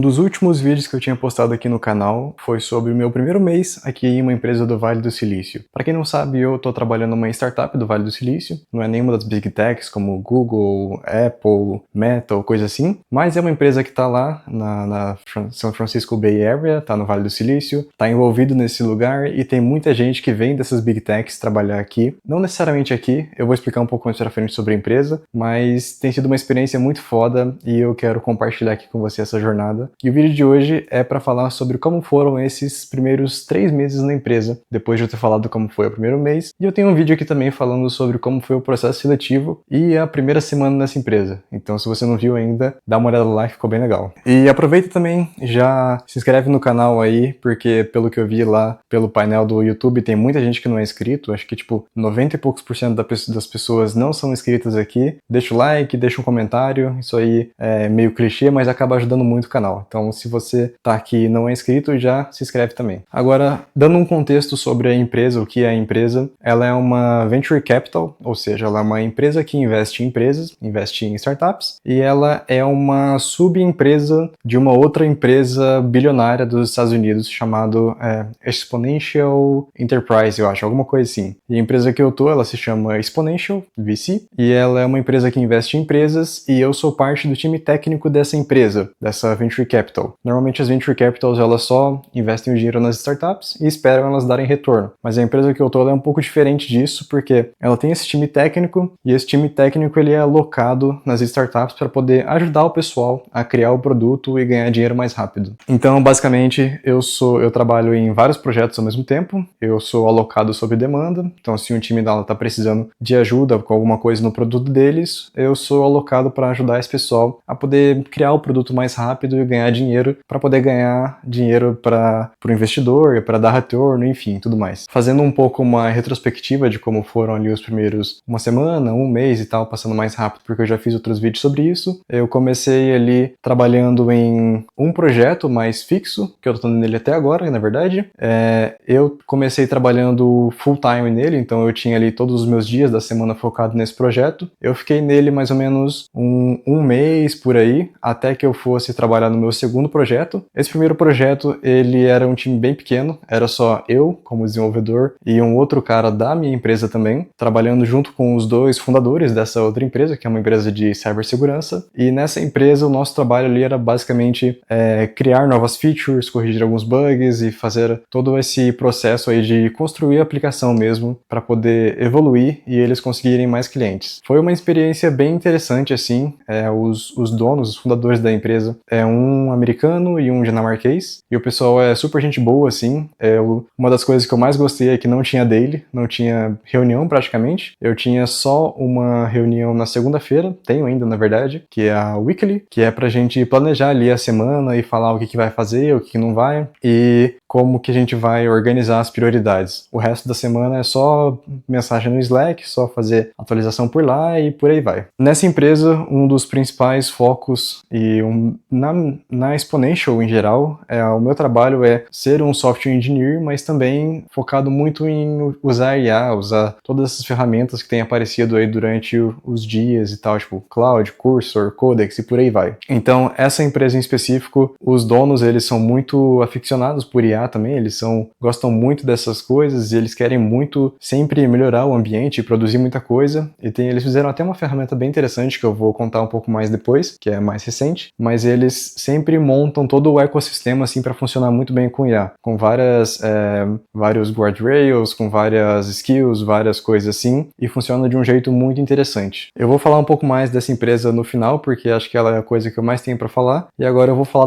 Um dos últimos vídeos que eu tinha postado aqui no canal foi sobre o meu primeiro mês aqui em uma empresa do Vale do Silício. Para quem não sabe, eu estou trabalhando numa startup do Vale do Silício, não é nenhuma das Big Techs como Google, Apple, Meta ou coisa assim, mas é uma empresa que está lá na São Francisco Bay Area, está no Vale do Silício, está envolvido nesse lugar e tem muita gente que vem dessas Big Techs trabalhar aqui. Não necessariamente aqui, eu vou explicar um pouco mais pra frente sobre a empresa, mas tem sido uma experiência muito foda e eu quero compartilhar aqui com você essa jornada. E o vídeo de hoje é para falar sobre como foram esses primeiros 3 meses na empresa, depois de eu ter falado como foi o primeiro mês. E eu tenho um vídeo aqui também falando sobre como foi o processo seletivo e a primeira semana nessa empresa. Então, se você não viu ainda, dá uma olhada lá que ficou bem legal. E aproveita também, já se inscreve no canal aí, porque pelo que eu vi lá pelo painel do YouTube, tem muita gente que não é inscrito. Acho que tipo 90 e poucos por cento das pessoas não são inscritas aqui. Deixa o like, deixa um comentário, isso aí é meio clichê, mas acaba ajudando muito o canal. Então, se você tá aqui e não é inscrito, já se inscreve também. Agora, dando um contexto sobre a empresa, o que é a empresa, ela é uma Venture Capital, ou seja, ela é uma empresa que investe em empresas, investe em startups, e ela é uma subempresa de uma outra empresa bilionária dos Estados Unidos, chamado Exponential Enterprise, eu acho, alguma coisa assim. E a empresa que eu tô, ela se chama Exponential VC, e ela é uma empresa que investe em empresas, e eu sou parte do time técnico dessa empresa, dessa Venture Capital. Normalmente as Venture Capitals, elas só investem o dinheiro nas startups e esperam elas darem retorno. Mas a empresa que eu tô, ela é um pouco diferente disso, porque ela tem esse time técnico, e esse time técnico ele é alocado nas startups para poder ajudar o pessoal a criar o produto e ganhar dinheiro mais rápido. Então, basicamente, eu trabalho em vários projetos ao mesmo tempo, eu sou alocado sob demanda, então se um time dela está precisando de ajuda com alguma coisa no produto deles, eu sou alocado para ajudar esse pessoal a poder criar o produto mais rápido e ganhar dinheiro para poder ganhar dinheiro para o investidor, para dar retorno, enfim, tudo mais. Fazendo um pouco uma retrospectiva de como foram ali os primeiros uma semana, um mês e tal, passando mais rápido porque eu já fiz outros vídeos sobre isso. Eu comecei ali trabalhando em um projeto mais fixo, que eu tô nele até agora, na verdade. Eu comecei trabalhando full time nele, então eu tinha ali todos os meus dias da semana focado nesse projeto. Eu fiquei nele mais ou menos um mês por aí, até que eu fosse trabalhar no meu segundo projeto. Esse primeiro projeto, ele era um time bem pequeno, era só eu como desenvolvedor e um outro cara da minha empresa também, trabalhando junto com os dois fundadores dessa outra empresa, que é uma empresa de cibersegurança. E nessa empresa, o nosso trabalho ali era basicamente criar novas features, corrigir alguns bugs e fazer todo esse processo aí de construir a aplicação mesmo para poder evoluir e eles conseguirem mais clientes. Foi uma experiência bem interessante, assim. Os donos, os fundadores da empresa, é um americano e um dinamarquês, e o pessoal é super gente boa, assim. Uma das coisas que eu mais gostei é que não tinha daily, não tinha reunião praticamente. Eu tinha só uma reunião na segunda-feira, tenho ainda na verdade, que é a weekly, que é pra gente planejar ali a semana e falar o que vai fazer, o que não vai, e como que a gente vai organizar as prioridades. O resto da semana é só mensagem no Slack, só fazer atualização por lá e por aí vai. Nessa empresa, um dos principais focos e na Exponential em geral, o meu trabalho é ser um software engineer, mas também focado muito em usar IA, usar todas essas ferramentas que têm aparecido aí durante os dias e tal, tipo Cloud, Cursor, Codex e por aí vai. Então, essa empresa em específico, os donos, eles são muito aficionados por IA também, eles gostam muito dessas coisas e eles querem muito sempre melhorar o ambiente e produzir muita coisa. Eles fizeram até uma ferramenta bem interessante que eu vou contar um pouco mais depois, que é mais recente, mas eles sempre montam todo o ecossistema assim para funcionar muito bem com IA, com vários guardrails, com várias skills, várias coisas assim, e funciona de um jeito muito interessante. Eu vou falar um pouco mais dessa empresa no final, porque acho que ela é a coisa que eu mais tenho para falar, e agora eu vou falar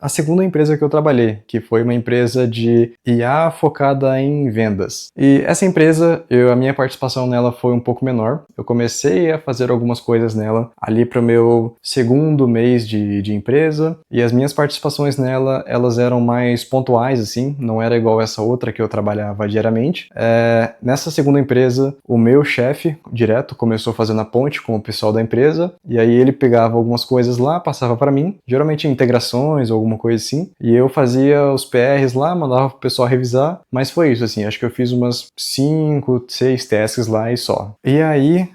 a segunda empresa que eu trabalhei, que foi uma empresa de IA focada em vendas. E essa empresa, a minha participação nela foi um pouco menor. Eu comecei a fazer algumas coisas nela ali para o meu segundo mês de empresa, e as minhas participações nela, elas eram mais pontuais, assim, não era igual essa outra que eu trabalhava diariamente. Nessa segunda empresa, o meu chefe direto começou fazendo a ponte com o pessoal da empresa, e aí ele pegava algumas coisas lá, passava para mim, geralmente integrações ou alguma coisa assim, e eu fazia os PRs mais lá, mandava pro pessoal revisar, mas foi isso, assim, acho que eu fiz umas 5, 6 tasks lá e só. E aí,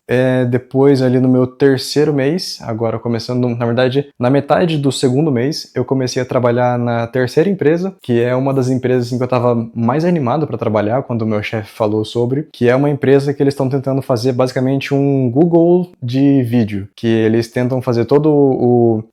depois ali no meu terceiro mês, agora começando, na verdade, na metade do segundo mês, eu comecei a trabalhar na terceira empresa, que é uma das empresas assim, que eu tava mais animado para trabalhar quando o meu chefe falou sobre, que é uma empresa que eles estão tentando fazer basicamente um Google de vídeo, que eles tentam fazer todo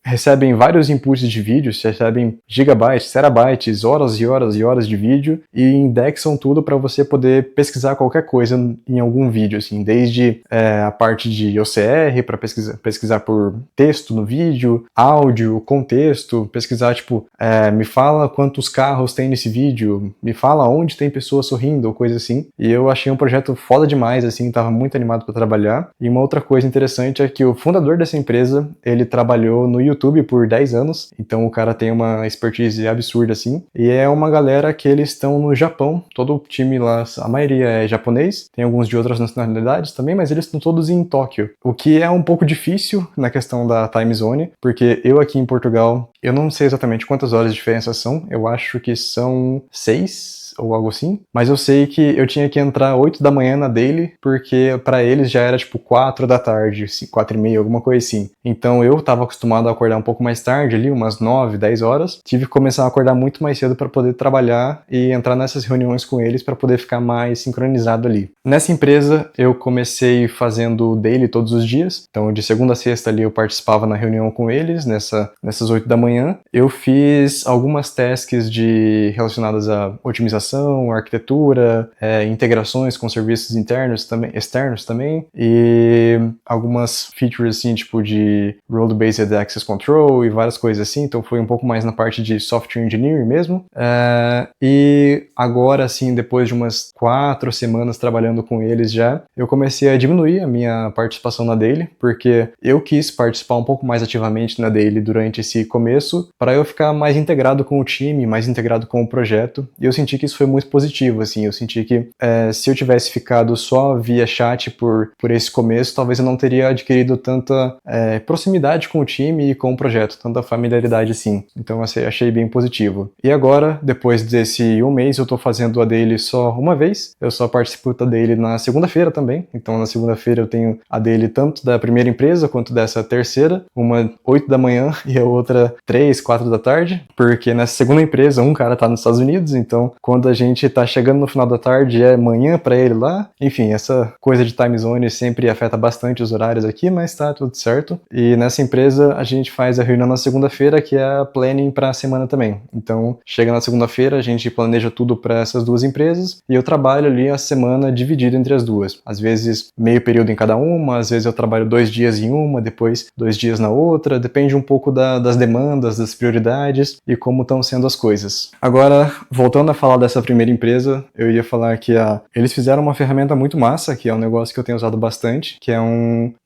recebem vários inputs de vídeo, recebem gigabytes, terabytes, horas e horas e horas de vídeo e indexam tudo para você poder pesquisar qualquer coisa em algum vídeo, assim, desde a parte de OCR para pesquisar por texto no vídeo, áudio, contexto, pesquisar tipo, me fala quantos carros tem nesse vídeo, me fala onde tem pessoas sorrindo ou coisa assim. E eu achei um projeto foda demais, assim, tava muito animado para trabalhar. E uma outra coisa interessante é que o fundador dessa empresa, ele trabalhou no YouTube por 10 anos, então o cara tem uma expertise absurda, assim. E é uma galera que eles estão no Japão, todo o time lá, a maioria é japonês, tem alguns de outras nacionalidades também, mas eles estão todos em Tóquio, o que é um pouco difícil na questão da time zone, porque eu aqui em Portugal, eu não sei exatamente quantas horas de diferença são, eu acho que são 6 ou algo assim, mas eu sei que eu tinha que entrar 8 da manhã na daily, porque pra eles já era tipo 4 da tarde, 4 e meia, alguma coisa assim. Então eu tava acostumado a acordar um pouco mais tarde ali, umas 9, 10 horas, tive que começar a acordar muito mais cedo para poder trabalhar e entrar nessas reuniões com eles para poder ficar mais sincronizado ali. Nessa empresa eu comecei fazendo daily todos os dias, então de segunda a sexta ali eu participava na reunião com eles, nessas 8 da manhã. Eu fiz algumas tasks relacionadas à otimização, arquitetura, integrações com serviços externos também, e algumas features assim, tipo de Role-Based Access Control e várias coisas assim, então foi um pouco mais na parte de Software Engineering mesmo. E agora, assim, depois de umas 4 semanas trabalhando com eles já, eu comecei a diminuir a minha participação na Daily, porque eu quis participar um pouco mais ativamente na Daily durante esse começo, para eu ficar mais integrado com o time, mais integrado com o projeto, e eu senti que isso foi muito positivo, assim, eu senti que se eu tivesse ficado só via chat por esse começo, talvez eu não teria adquirido tanta proximidade com o time e com o projeto, tanta familiaridade assim, então eu achei bem positivo. E agora, depois desse um mês, eu tô fazendo a Daily só uma vez, eu só participo da Daily na segunda-feira também, então na segunda-feira eu tenho a Daily tanto da primeira empresa quanto dessa terceira, uma 8 da manhã e a outra 3, 4 da tarde, porque nessa segunda empresa um cara tá nos Estados Unidos, então quando a gente tá chegando no final da tarde é manhã para ele lá. Enfim, essa coisa de time zone sempre afeta bastante os horários aqui, mas tá tudo certo. E nessa empresa a gente faz a reunião na segunda-feira, que é a planning para a semana também. Então, chega na segunda-feira, a gente planeja tudo para essas duas empresas e eu trabalho ali a semana dividida entre as duas. Às vezes meio período em cada uma, às vezes eu trabalho 2 dias em uma, depois 2 dias na outra, depende um pouco das demandas, das prioridades e como estão sendo as coisas. Agora, voltando a falar dessa primeira empresa, eu ia falar que eles fizeram uma ferramenta muito massa, que é um negócio que eu tenho usado bastante, que é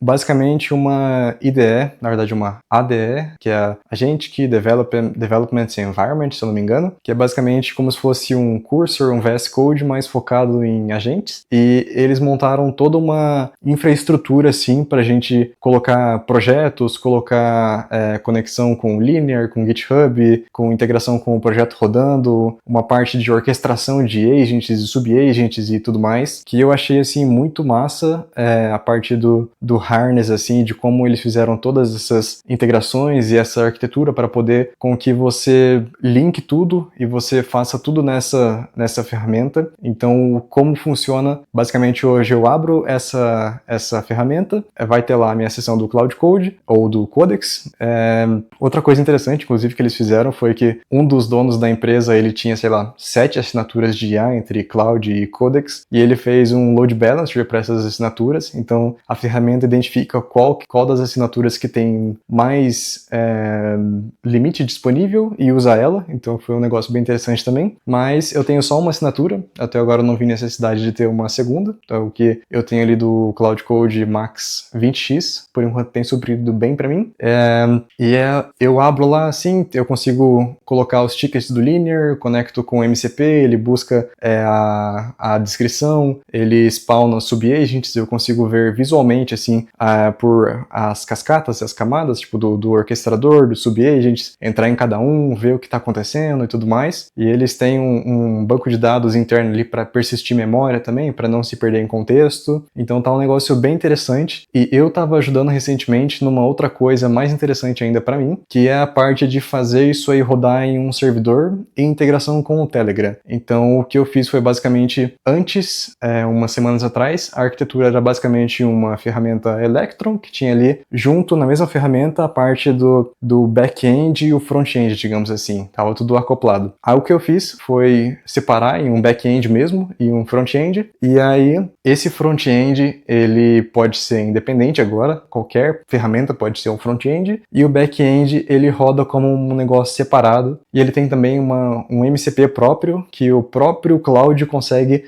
basicamente uma IDE, na verdade uma ADE, que é a Agent Key Development Environment, se eu não me engano, que é basicamente como se fosse um Cursor, um VS Code, mais focado em agentes, e eles montaram toda uma infraestrutura assim pra gente colocar projetos, colocar conexão com Linear, com GitHub, com integração com o projeto rodando, uma parte de orquestração de agents e subagents e tudo mais, que eu achei assim muito massa, a parte do harness, assim, de como eles fizeram todas essas integrações e essa arquitetura para poder com que você linke tudo e você faça tudo nessa ferramenta. Então, como funciona? Basicamente, hoje eu abro essa ferramenta, vai ter lá a minha seção do Cloud Code ou do Codex. Outra coisa interessante, inclusive, que eles fizeram foi que um dos donos da empresa, ele tinha, sei lá, 7 assinaturas de IA entre Cloud e Codex, e ele fez um load balancer para essas assinaturas. Então, a ferramenta identifica qual das assinaturas que tem mais limite disponível e usa ela. Então, foi um negócio bem interessante também. Mas eu tenho só uma assinatura, até agora eu não vi necessidade de ter uma segunda. Então, o que eu tenho ali do Cloud Code Max 20x, por enquanto tem suprido bem para mim. Eu abro abro lá assim, eu consigo colocar os tickets do Linear, conecto com o MCP, ele busca a descrição, ele spawna subagents, eu consigo ver visualmente assim por as cascatas, as camadas, tipo do orquestrador, do subagents, entrar em cada um, ver o que está acontecendo e tudo mais. E eles têm um banco de dados interno ali para persistir memória também, para não se perder em contexto. Então tá um negócio bem interessante. E eu estava ajudando recentemente numa outra coisa mais interessante ainda para mim, que é a parte de fazer isso aí rodar em um servidor em integração com o Telegram. Então o que eu fiz foi basicamente, antes, umas semanas atrás, a arquitetura era basicamente uma ferramenta Electron, que tinha ali junto na mesma ferramenta a parte do back-end e o front-end, digamos assim. Tava tudo acoplado. Aí o que eu fiz foi separar em um back-end mesmo e um front-end, e aí esse front-end ele pode ser independente agora, qualquer ferramenta pode ser um front-end, e o back-end ele roda como um negócio separado, e ele tem também um MCP próprio, que o próprio cloud consegue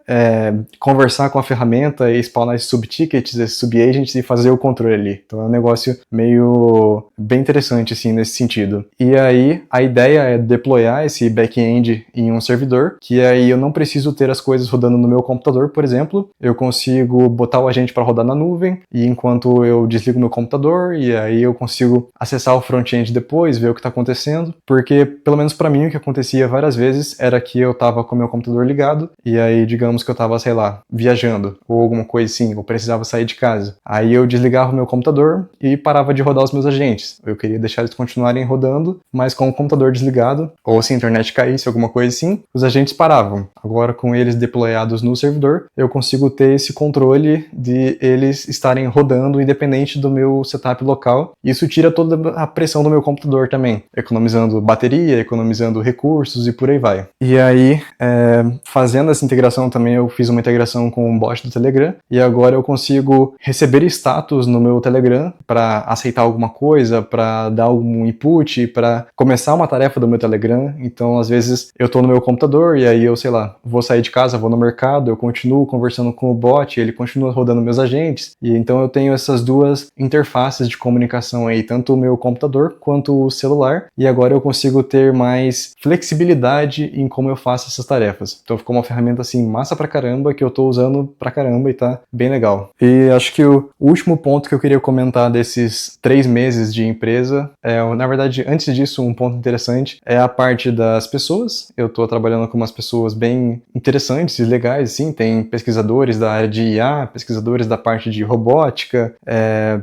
conversar com a ferramenta e spawnar esses subtickets, esses subagents e fazer o controle ali. Então é um negócio meio bem interessante assim nesse sentido. E aí a ideia é deployar esse back-end em um servidor, que aí eu não preciso ter as coisas rodando no meu computador, por exemplo. Eu consigo botar o agente para rodar na nuvem, e enquanto eu desligo meu computador, e aí eu consigo acessar o front-end depois, ver o que está acontecendo, porque pelo menos para mim o que acontecia várias vezes era que eu estava com o meu computador ligado, e aí digamos que eu estava, sei lá, viajando, ou alguma coisa assim, ou precisava sair de casa. Aí eu desligava o meu computador e parava de rodar os meus agentes. Eu queria deixar eles continuarem rodando, mas com o computador desligado, ou se a internet caísse, alguma coisa assim, os agentes paravam. Agora com eles deployados no servidor, eu consigo ter esse controle de eles estarem rodando independente do meu setup local. Isso tira toda a pressão do meu computador também, economizando bateria, economizando recursos e por aí vai. E aí, fazendo essa integração também, eu fiz uma integração com o bot do Telegram, e agora eu consigo receber status no meu Telegram para aceitar alguma coisa, para dar algum input, para começar uma tarefa do meu Telegram. Então, às vezes, eu tô no meu computador e aí eu, sei lá, vou sair de casa, vou no mercado, eu continuo conversando com o bot, ele continua rodando meus agentes, e então eu tenho essas duas interfaces de comunicação aí, tanto o meu computador quanto o celular, e agora eu consigo ter mais flexibilidade em como eu faço essas tarefas. Então ficou uma ferramenta assim massa pra caramba, que eu tô usando pra caramba e tá bem legal. E acho que o último ponto que eu queria comentar desses 3 meses de empresa, na verdade, antes disso, um ponto interessante é a parte das pessoas. Eu tô trabalhando com umas pessoas bem interessantes e legais, assim, tem pesquisadores da área de IA, pesquisadores da parte de robótica,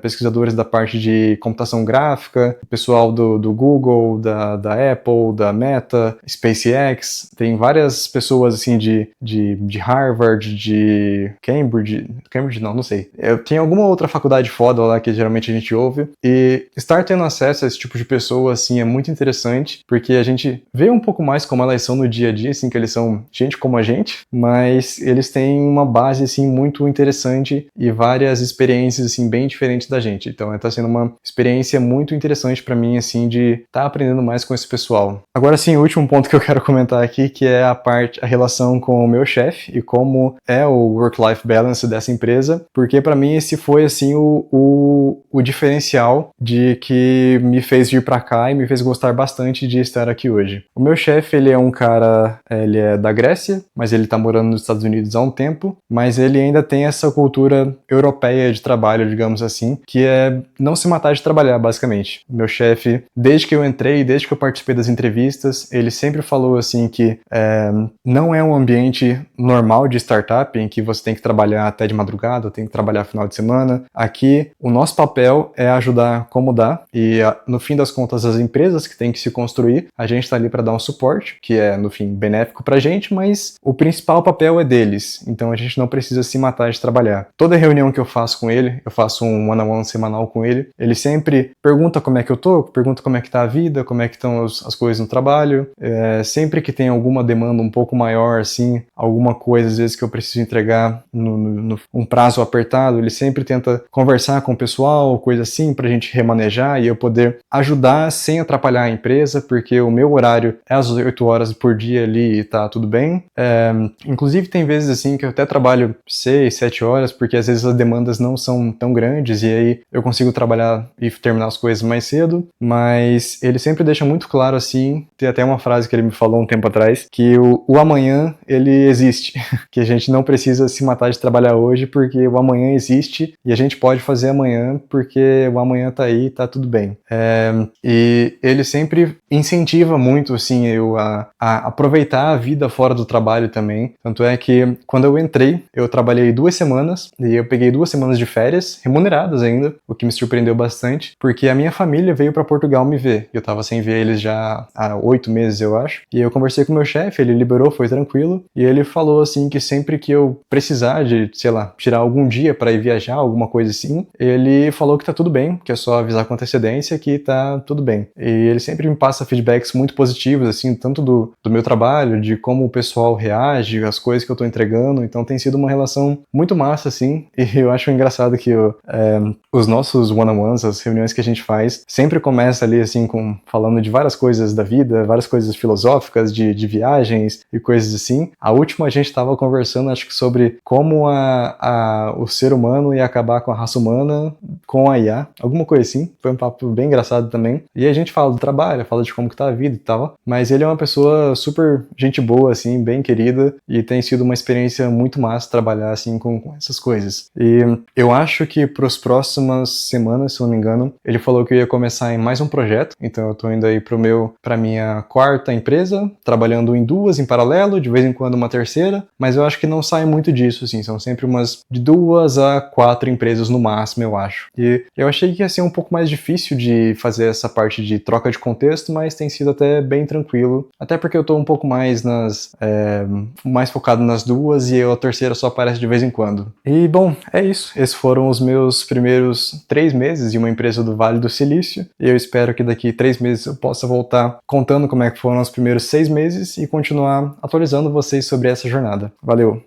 pesquisadores da parte de computação gráfica, pessoal do Google, da Apple, da Meta, SpaceX, tem várias pessoas assim de Harvard, de Cambridge não sei. Tem alguma outra faculdade foda lá que geralmente a gente ouve, e estar tendo acesso a esse tipo de pessoa assim é muito interessante, porque a gente vê um pouco mais como elas são no dia a dia, assim, que eles são gente como a gente, mas eles têm uma base assim muito interessante e várias experiências assim bem diferentes da gente. Então tá sendo uma experiência muito interessante para mim assim de estar aprendendo mais com esse pessoal. Agora sim, o último ponto que eu quero comentar aqui, que é a relação com o meu chefe e como é o work-life balance dessa empresa, porque para mim esse foi assim o diferencial de que me fez vir para cá e me fez gostar bastante de estar aqui hoje. O meu chefe, ele é um cara, ele é da Grécia, mas ele tá morando nos Estados Unidos há um tempo, mas ele ainda tem essa cultura europeia de trabalho, digamos assim, que é não se matar de trabalhar, basicamente. O meu chefe, desde que eu entrei, desde que eu participei das entrevistas, ele sempre falou assim que não é um ambiente normal de startup em que você tem que trabalhar até de madrugada, tem que trabalhar final de semana. Aqui, o nosso papel é ajudar como dá, e no fim das contas, as empresas que têm que se construir, a gente está ali para dar um suporte, que é, no fim, benéfico pra gente, mas o principal papel é deles, então a gente não precisa se matar de trabalhar. Toda reunião que eu faço com ele, eu faço um one-on-one semanal com ele, ele sempre pergunta como é que eu tô, pergunta como é que tá a vida, como é que estão as coisas no trabalho, sempre que tem alguma demanda um pouco maior, assim, alguma coisa, às vezes, que eu preciso entregar um prazo apertado, ele sempre tenta conversar com o pessoal, coisa assim, pra gente remanejar e eu poder ajudar sem atrapalhar a empresa, porque o meu horário é às 8 horas por dia ali e tá tudo bem. Inclusive tem vezes assim que eu até trabalho 6, 7 horas, porque às vezes as demandas não são tão grandes e aí eu consigo trabalhar e terminar as coisas mais cedo, mas mas ele sempre deixa muito claro assim, tem até uma frase que ele me falou um tempo atrás, que o amanhã, ele existe, que a gente não precisa se matar de trabalhar hoje porque o amanhã existe e a gente pode fazer amanhã porque o amanhã tá aí, tá tudo bem. E ele sempre incentiva muito assim, eu a aproveitar a vida fora do trabalho também, tanto é que quando eu entrei, eu trabalhei 2 semanas e eu peguei 2 semanas de férias, remuneradas ainda, o que me surpreendeu bastante, porque a minha família veio para Portugal me ver. Eu tava sem ver eles já há 8 meses, eu acho. E eu conversei com o meu chefe, ele liberou, foi tranquilo. E ele falou assim que sempre que eu precisar de, sei lá, tirar algum dia para ir viajar, alguma coisa assim, ele falou que tá tudo bem, que é só avisar com antecedência que tá tudo bem. E ele sempre me passa feedbacks muito positivos, assim, tanto do meu trabalho, de como o pessoal reage, as coisas que eu tô entregando. Então tem sido uma relação muito massa, assim. E eu acho engraçado que os nossos one-on-ones, as reuniões que a gente faz, sempre começa ali, assim, falando de várias coisas da vida, várias coisas filosóficas, de viagens e coisas assim. A última a gente tava conversando, acho que sobre como o ser humano ia acabar com a raça humana com a IA, alguma coisa assim. Foi um papo bem engraçado também. E a gente fala do trabalho, fala de como que tá a vida e tal. Mas ele é uma pessoa super gente boa, assim, bem querida, e tem sido uma experiência muito massa trabalhar, assim, com essas coisas. E eu acho que para as próximas semanas, se não me engano, ele falou que eu ia começar em mais um projeto, então eu tô indo aí pra minha 4ª empresa, trabalhando em 2 em paralelo, de vez em quando uma terceira, mas eu acho que não sai muito disso, assim, são sempre umas de 2 a 4 empresas no máximo, eu acho. E eu achei que ia ser um pouco mais difícil de fazer essa parte de troca de contexto, mas tem sido até bem tranquilo, até porque eu tô um pouco mais mais focado nas 2 e a terceira só aparece de vez em quando. E bom, é isso. Esses foram os meus primeiros 3 meses de uma empresa do Vale do Silício, e eu espero que daqui 3 meses eu possa voltar contando como é que foram os primeiros 6 meses e continuar atualizando vocês sobre essa jornada. Valeu!